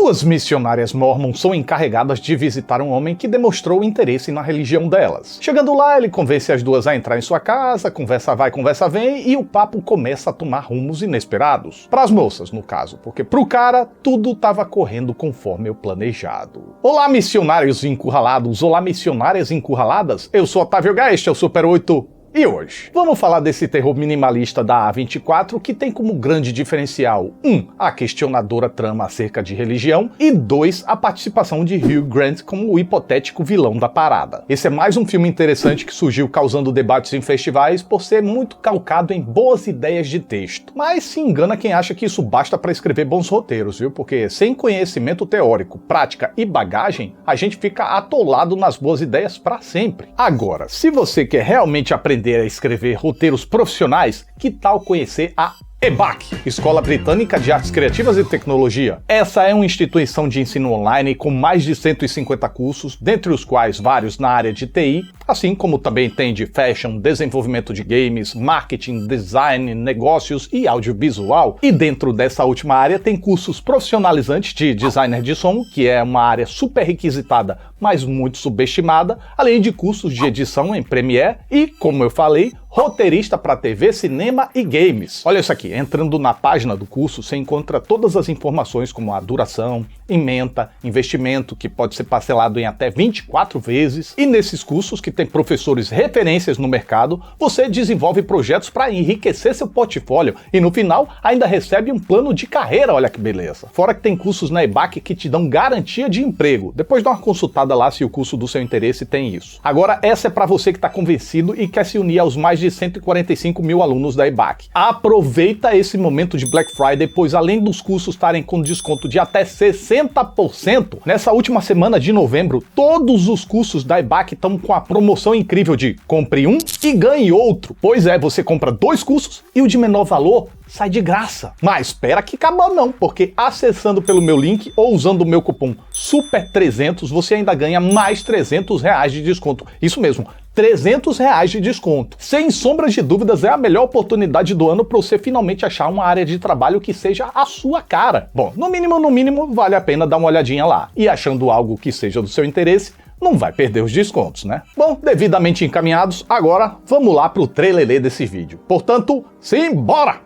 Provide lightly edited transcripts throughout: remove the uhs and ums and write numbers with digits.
Duas missionárias mormons são encarregadas de visitar um homem que demonstrou interesse na religião delas. Chegando lá, ele convence as duas a entrar em sua casa, conversa vai, conversa vem, e o papo começa a tomar rumos inesperados. Para as moças, no caso, porque pro cara, tudo estava correndo conforme o planejado. Olá, missionários encurralados, olá, missionárias encurraladas, eu sou Otávio H, este é o Super 8. E hoje, vamos falar desse terror minimalista da A24 que tem como grande diferencial 1. A questionadora trama acerca de religião e 2. A participação de Hugh Grant como o hipotético vilão da parada. Esse é mais um filme interessante que surgiu causando debates em festivais por ser muito calcado em boas ideias de texto. Mas se engana quem acha que isso basta para escrever bons roteiros, viu? Porque sem conhecimento teórico, prática e bagagem, a gente fica atolado nas boas ideias para sempre. Agora, se você quer realmente aprender a escrever roteiros profissionais, que tal conhecer a EBAC, Escola Britânica de Artes Criativas e Tecnologia. Essa é uma instituição de ensino online com mais de 150 cursos, dentre os quais vários na área de TI, assim como também tem de fashion, desenvolvimento de games, marketing, design, negócios e audiovisual. E dentro dessa última área tem cursos profissionalizantes de designer de som, que é uma área super requisitada, mas muito subestimada, além de cursos de edição em Premiere e, como eu falei, roteirista para TV, cinema e games. Olha isso aqui, entrando na página do curso, você encontra todas as informações como a duração, ementa, investimento, que pode ser parcelado em até 24 vezes. E nesses cursos, que tem professores referências no mercado, você desenvolve projetos para enriquecer seu portfólio e no final ainda recebe um plano de carreira, olha que beleza. Fora que tem cursos na EBAC que te dão garantia de emprego. Depois dá uma consultada lá se o curso do seu interesse tem isso. Agora, essa é para você que está convencido e quer se unir aos mais de 145 mil alunos da EBAC. Aproveita esse momento de Black Friday, pois além dos cursos estarem com desconto de até 60%, nessa última semana de novembro, todos os cursos da EBAC estão com a promoção incrível de compre um e ganhe outro. Pois é, você compra 2 cursos e o de menor valor sai de graça. Mas espera que acabou não, porque acessando pelo meu link ou usando o meu cupom SUPER300, você ainda ganha mais R$300 de desconto. Isso mesmo, R$300 de desconto. Sem sombras de dúvidas, é a melhor oportunidade do ano para você finalmente achar uma área de trabalho que seja a sua cara. Bom, no mínimo, vale a pena dar uma olhadinha lá. E achando algo que seja do seu interesse, não vai perder os descontos, né? Bom, devidamente encaminhados, agora vamos lá pro trelelê desse vídeo. Portanto, simbora!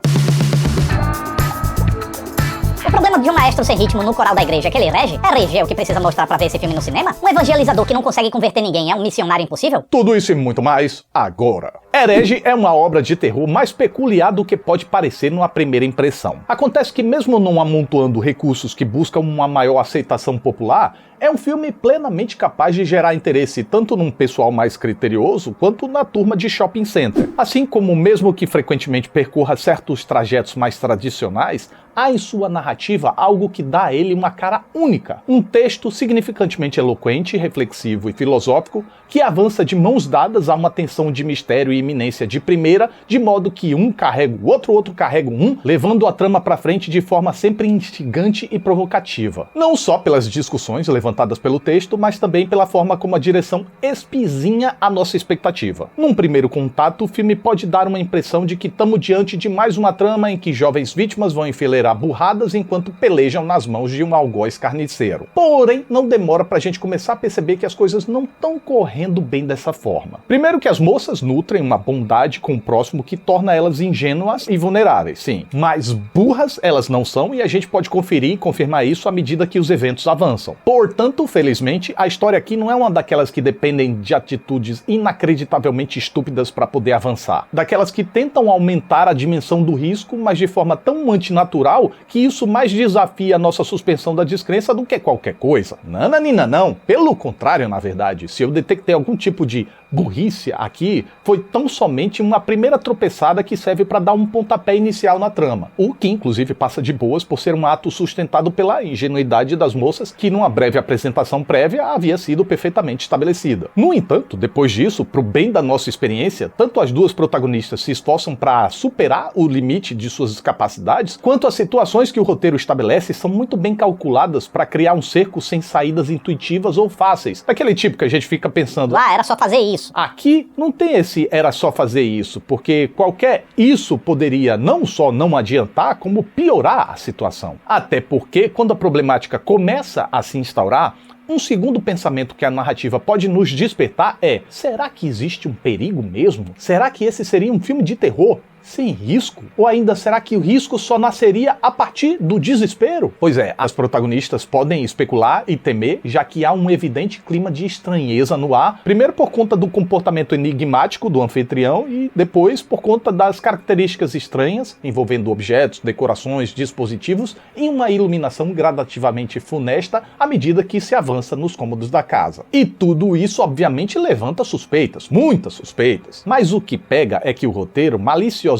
O problema de um maestro sem ritmo no coral da igreja é que ele rege? É reger o que precisa mostrar pra ver esse filme no cinema? Um evangelizador que não consegue converter ninguém é um missionário impossível? Tudo isso e muito mais agora. Herege é uma obra de terror mais peculiar do que pode parecer numa primeira impressão. Acontece que mesmo não amontoando recursos que buscam uma maior aceitação popular, é um filme plenamente capaz de gerar interesse tanto num pessoal mais criterioso quanto na turma de shopping center. Assim como mesmo que frequentemente percorra certos trajetos mais tradicionais, há em sua narrativa algo que dá a ele uma cara única. Um texto significantemente eloquente, reflexivo e filosófico que avança de mãos dadas a uma tensão de mistério e iminência de primeira, de modo que um carrega o outro, o outro carrega um, levando a trama pra frente de forma sempre instigante e provocativa. Não só pelas discussões levantadas pelo texto, mas também pela forma como a direção espizinha a nossa expectativa. Num primeiro contato, o filme pode dar uma impressão de que estamos diante de mais uma trama em que jovens vítimas vão enfileirar burradas enquanto pelejam nas mãos de um algoz carniceiro. Porém, não demora pra gente começar a perceber que as coisas não estão correndo bem dessa forma. Primeiro que as moças nutrem uma bondade com o próximo que torna elas ingênuas e vulneráveis, sim. Mas burras elas não são e a gente pode conferir e confirmar isso à medida que os eventos avançam. Portanto, felizmente, a história aqui não é uma daquelas que dependem de atitudes inacreditavelmente estúpidas para poder avançar. Daquelas que tentam aumentar a dimensão do risco, mas de forma tão antinatural que isso mais desafia a nossa suspensão da descrença do que qualquer coisa. Nananina não. Pelo contrário, na verdade, se eu detectei algum tipo de burrice aqui, foi tão somente uma primeira tropeçada que serve para dar um pontapé inicial na trama. O que, inclusive, passa de boas por ser um ato sustentado pela ingenuidade das moças que, numa breve apresentação prévia, havia sido perfeitamente estabelecida. No entanto, depois disso, pro bem da nossa experiência, tanto as duas protagonistas se esforçam para superar o limite de suas capacidades, quanto as situações que o roteiro estabelece são muito bem calculadas para criar um cerco sem saídas intuitivas ou fáceis. Daquele tipo que a gente fica pensando, Lá era só fazer isso. aqui não tem esse era era só fazer isso, porque qualquer isso poderia não só não adiantar, como piorar a situação. Até porque, quando a problemática começa a se instaurar, um segundo pensamento que a narrativa pode nos despertar é: será que existe um perigo mesmo? Será que esse seria um filme de terror sem risco? Ou ainda, será que o risco só nasceria a partir do desespero? Pois é, as protagonistas podem especular e temer, já que há um evidente clima de estranheza no ar, primeiro por conta do comportamento enigmático do anfitrião e depois por conta das características estranhas envolvendo objetos, decorações, dispositivos e uma iluminação gradativamente funesta à medida que se avança nos cômodos da casa. E tudo isso obviamente levanta suspeitas, muitas suspeitas. Mas o que pega é que o roteiro maliciosamente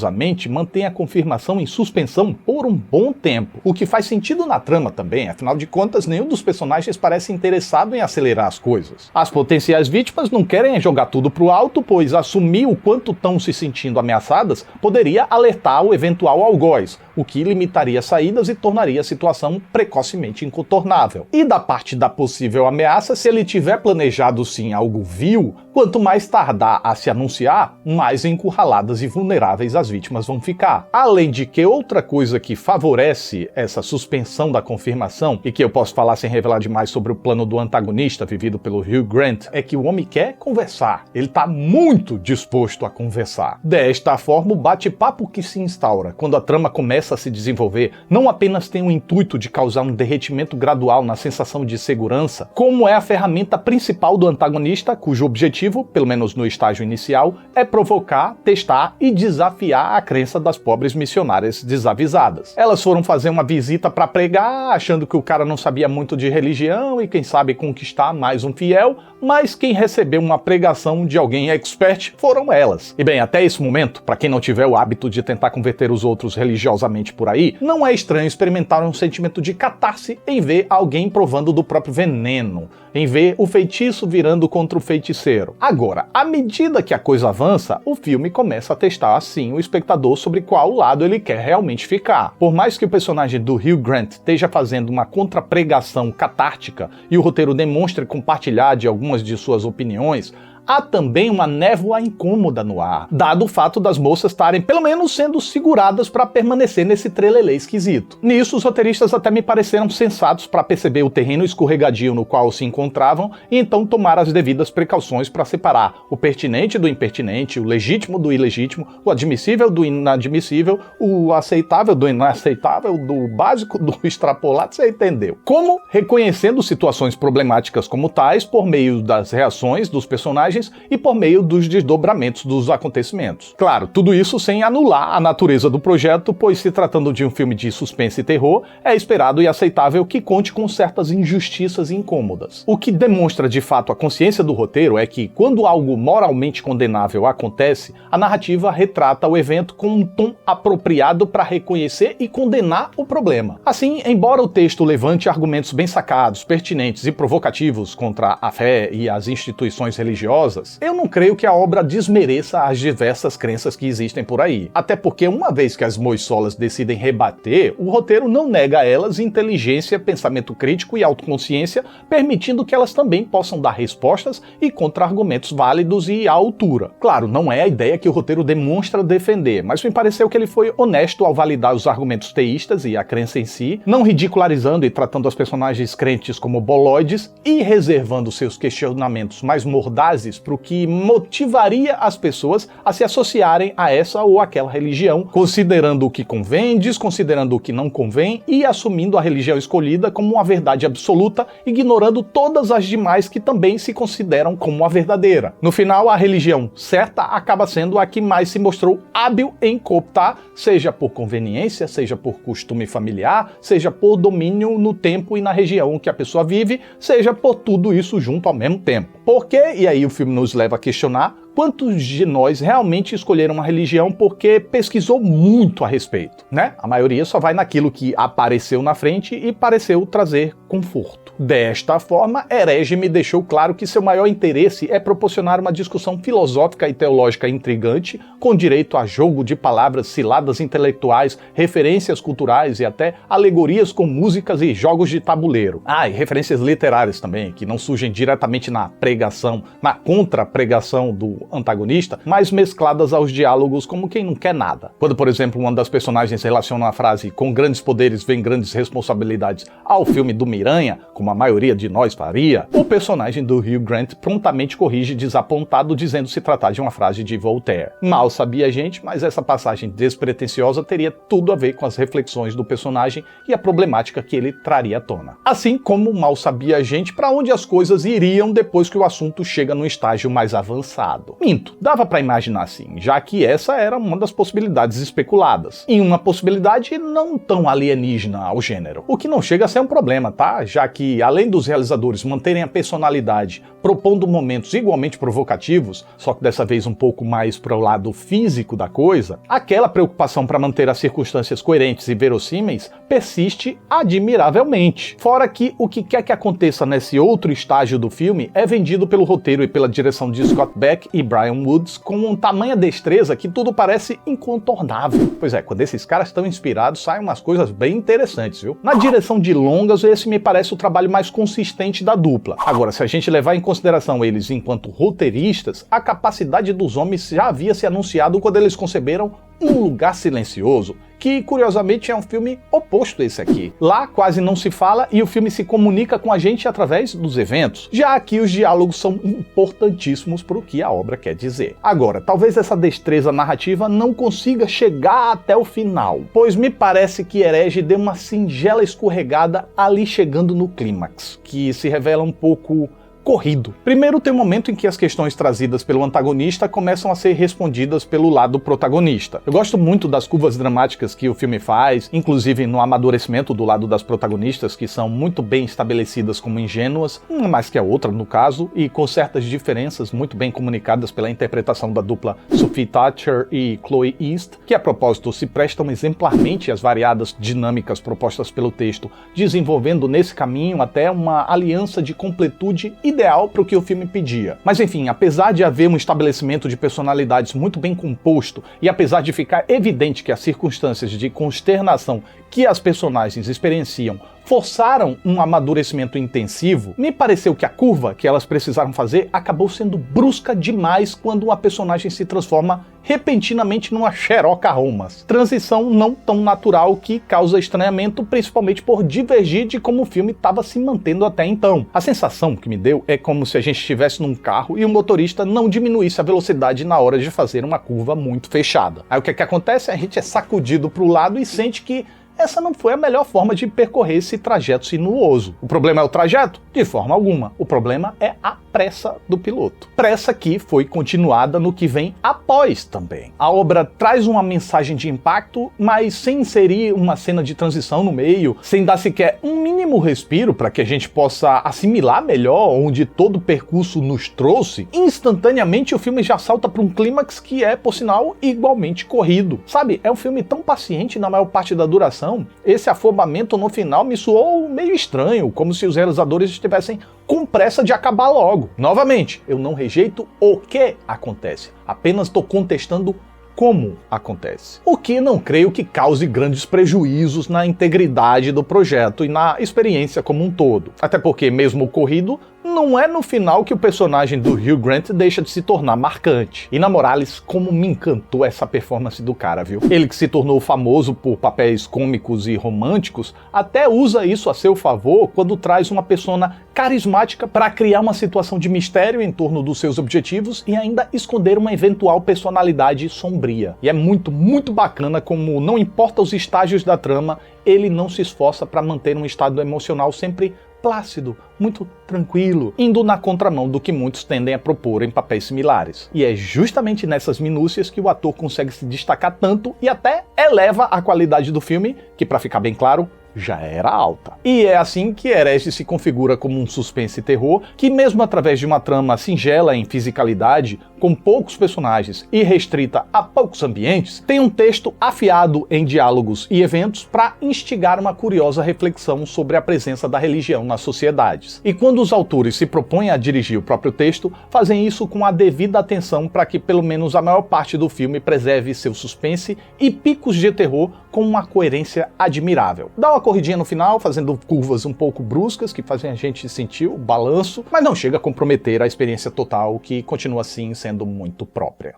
mantém a confirmação em suspensão por um bom tempo, o que faz sentido na trama também, afinal de contas nenhum dos personagens parece interessado em acelerar as coisas. As potenciais vítimas não querem jogar tudo pro alto, pois assumir o quanto estão se sentindo ameaçadas poderia alertar o eventual algoz, o que limitaria saídas e tornaria a situação precocemente incontornável. E da parte da possível ameaça, se ele tiver planejado sim algo vil, quanto mais tardar a se anunciar, mais encurraladas e vulneráveis as vítimas vão ficar. Além de que outra coisa que favorece essa suspensão da confirmação, e que eu posso falar sem revelar demais sobre o plano do antagonista vivido pelo Hugh Grant, é que o homem quer conversar. Ele está muito disposto a conversar. Desta forma, o bate-papo que se instaura quando a trama começa a se desenvolver não apenas tem o intuito de causar um derretimento gradual na sensação de segurança, como é a ferramenta principal do antagonista, cujo objetivo, pelo menos no estágio inicial, é provocar, testar e desafiar a crença das pobres missionárias desavisadas. Elas foram fazer uma visita para pregar, achando que o cara não sabia muito de religião e quem sabe conquistar mais um fiel, mas quem recebeu uma pregação de alguém expert foram elas. E bem, até esse momento, para quem não tiver o hábito de tentar converter os outros religiosamente por aí, não é estranho experimentar um sentimento de catarse em ver alguém provando do próprio veneno, em ver o feitiço virando contra o feiticeiro. Agora, à medida que a coisa avança, o filme começa a testar assim o espectador sobre qual lado ele quer realmente ficar. Por mais que o personagem do Hugh Grant esteja fazendo uma contrapregação catártica e o roteiro demonstre compartilhar de algumas de suas opiniões, há também uma névoa incômoda no ar, dado o fato das moças estarem pelo menos sendo seguradas para permanecer nesse trelelê esquisito. Nisso, os roteiristas até me pareceram sensatos para perceber o terreno escorregadio no qual se encontravam e então tomar as devidas precauções para separar o pertinente do impertinente, o legítimo do ilegítimo, o admissível do inadmissível, o aceitável do inaceitável, do básico do extrapolado, você entendeu. Como? Reconhecendo situações problemáticas como tais por meio das reações dos personagens e por meio dos desdobramentos dos acontecimentos. Claro, tudo isso sem anular a natureza do projeto, pois se tratando de um filme de suspense e terror, é esperado e aceitável que conte com certas injustiças incômodas. O que demonstra de fato a consciência do roteiro é que, quando algo moralmente condenável acontece, a narrativa retrata o evento com um tom apropriado para reconhecer e condenar o problema. Assim, embora o texto levante argumentos bem sacados, pertinentes e provocativos contra a fé e as instituições religiosas, eu não creio que a obra desmereça as diversas crenças que existem por aí. Até porque, uma vez que as moissolas decidem rebater, o roteiro não nega a elas inteligência, pensamento crítico e autoconsciência, permitindo que elas também possam dar respostas e contra-argumentos válidos e à altura. Claro, não é a ideia que o roteiro demonstra defender, mas me pareceu que ele foi honesto ao validar os argumentos teístas e a crença em si, não ridicularizando e tratando as personagens crentes como boloides e reservando seus questionamentos mais mordazes para o que motivaria as pessoas a se associarem a essa ou aquela religião, considerando o que convém, desconsiderando o que não convém e assumindo a religião escolhida como uma verdade absoluta, ignorando todas as demais que também se consideram como a verdadeira. No final, a religião certa acaba sendo a que mais se mostrou hábil em cooptar, seja por conveniência, seja por costume familiar, seja por domínio no tempo e na região que a pessoa vive, seja por tudo isso junto ao mesmo tempo. Por quê? E aí o filme nos leva a questionar quantos de nós realmente escolheram uma religião porque pesquisou muito a respeito, né? A maioria só vai naquilo que apareceu na frente e pareceu trazer conforto. Desta forma, Herege me deixou claro que seu maior interesse é proporcionar uma discussão filosófica e teológica intrigante, com direito a jogo de palavras, ciladas intelectuais, referências culturais e até alegorias com músicas e jogos de tabuleiro. E referências literárias também, que não surgem diretamente na pregação, na contra-pregação do o antagonista, mas mescladas aos diálogos como quem não quer nada. Quando, por exemplo, uma das personagens relaciona a frase "com grandes poderes vem grandes responsabilidades" ao filme do Miranha, como a maioria de nós faria, o personagem do Hugh Grant prontamente corrige desapontado, dizendo se tratar de uma frase de Voltaire. Mal sabia a gente, mas essa passagem despretensiosa teria tudo a ver com as reflexões do personagem e a problemática que ele traria à tona. Assim como mal sabia a gente para onde as coisas iriam depois que o assunto chega num estágio mais avançado. Minto, dava para imaginar assim, já que essa era uma das possibilidades especuladas. E uma possibilidade não tão alienígena ao gênero. O que não chega a ser um problema, tá? Já que, além dos realizadores manterem a personalidade propondo momentos igualmente provocativos, só que dessa vez um pouco mais para o lado físico da coisa, aquela preocupação para manter as circunstâncias coerentes e verossímeis persiste admiravelmente. Fora que o que quer que aconteça nesse outro estágio do filme é vendido pelo roteiro e pela direção de Scott Beck e Brian Woods com uma tamanha destreza que tudo parece incontornável. Pois é, quando esses caras estão inspirados, saem umas coisas bem interessantes, viu? Na direção de longas, esse me parece o trabalho mais consistente da dupla. Agora, se a gente levar em consideração eles enquanto roteiristas, a capacidade dos homens já havia se anunciado quando eles conceberam Um Lugar Silencioso, que curiosamente é um filme oposto a esse aqui. Lá quase não se fala e o filme se comunica com a gente através dos eventos. Já aqui os diálogos são importantíssimos para o que a obra quer dizer. Agora, talvez essa destreza narrativa não consiga chegar até o final, pois me parece que Herege deu uma singela escorregada ali chegando no clímax, que se revela um pouco corrido. Primeiro tem um momento em que as questões trazidas pelo antagonista começam a ser respondidas pelo lado protagonista. Eu gosto muito das curvas dramáticas que o filme faz, inclusive no amadurecimento do lado das protagonistas, que são muito bem estabelecidas como ingênuas, uma mais que a outra no caso, e com certas diferenças muito bem comunicadas pela interpretação da dupla Sophie Thatcher e Chloe East, que a propósito se prestam exemplarmente às variadas dinâmicas propostas pelo texto, desenvolvendo nesse caminho até uma aliança de completude ideal para o que o filme pedia. Mas enfim, apesar de haver um estabelecimento de personalidades muito bem composto e apesar de ficar evidente que as circunstâncias de consternação que as personagens experienciam forçaram um amadurecimento intensivo, me pareceu que a curva que elas precisaram fazer acabou sendo brusca demais quando uma personagem se transforma repentinamente numa Sherlock Holmes. Transição não tão natural que causa estranhamento, principalmente por divergir de como o filme estava se mantendo até então. A sensação que me deu é como se a gente estivesse num carro e o motorista não diminuísse a velocidade na hora de fazer uma curva muito fechada. Aí o que acontece? A gente é sacudido para o lado e sente que essa não foi a melhor forma de percorrer esse trajeto sinuoso. O problema é o trajeto? De forma alguma. O problema é a pressa do piloto. Pressa que foi continuada no que vem após também. A obra traz uma mensagem de impacto, mas sem inserir uma cena de transição no meio, sem dar sequer um mínimo respiro para que a gente possa assimilar melhor onde todo o percurso nos trouxe. Instantaneamente o filme já salta para um clímax que é, por sinal, igualmente corrido. Sabe, é um filme tão paciente na maior parte da duração. Esse afobamento no final me soou meio estranho, como se os realizadores estivessem com pressa de acabar logo. Novamente, eu não rejeito o que acontece, apenas estou contestando como acontece. O que não creio que cause grandes prejuízos na integridade do projeto e na experiência como um todo. Até porque, mesmo corrido, não é no final que o personagem do Hugh Grant deixa de se tornar marcante. E na Morales, como me encantou essa performance do cara, viu? Ele que se tornou famoso por papéis cômicos e românticos, até usa isso a seu favor quando traz uma persona carismática para criar uma situação de mistério em torno dos seus objetivos e ainda esconder uma eventual personalidade sombria. E é muito, muito bacana como, não importa os estágios da trama, ele não se esforça para manter um estado emocional sempre plácido, muito tranquilo, indo na contramão do que muitos tendem a propor em papéis similares. E é justamente nessas minúcias que o ator consegue se destacar tanto e até eleva a qualidade do filme, que, para ficar bem claro, já era alta. E é assim que Herege se configura como um suspense terror que, mesmo através de uma trama singela em fisicalidade, com poucos personagens e restrita a poucos ambientes, tem um texto afiado em diálogos e eventos para instigar uma curiosa reflexão sobre a presença da religião nas sociedades. E quando os autores se propõem a dirigir o próprio texto, fazem isso com a devida atenção para que pelo menos a maior parte do filme preserve seu suspense e picos de terror com uma coerência admirável. Dá uma corridinha no final, fazendo curvas um pouco bruscas, que fazem a gente sentir o balanço, mas não chega a comprometer a experiência total, que continua assim sendo muito própria.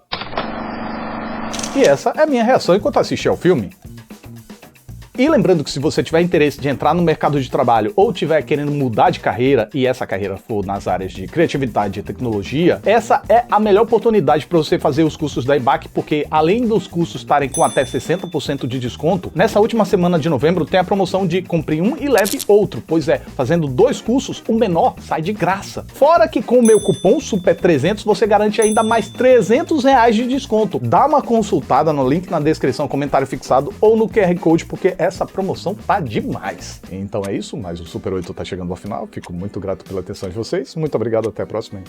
E essa é a minha reação enquanto assisti ao filme. E lembrando que se você tiver interesse de entrar no mercado de trabalho ou tiver querendo mudar de carreira, e essa carreira for nas áreas de criatividade e tecnologia, essa é a melhor oportunidade para você fazer os cursos da EBAC, porque além dos cursos estarem com até 60% de desconto, nessa última semana de novembro tem a promoção de compre um e leve outro, pois é, fazendo 2 cursos, o menor sai de graça. Fora que com o meu cupom SUPER300 você garante ainda mais R$300 de desconto. Dá uma consultada no link na descrição, comentário fixado ou no QR Code, porque essa promoção tá demais. Então é isso, mas o Super 8 tá chegando ao final. Fico muito grato pela atenção de vocês. Muito obrigado, até a próxima.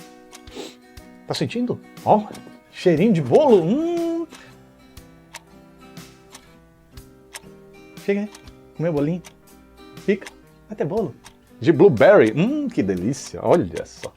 Tá sentindo? Ó, cheirinho de bolo. Chega aí, comer o bolinho. Fica, vai ter bolo. De blueberry. Que delícia, olha só.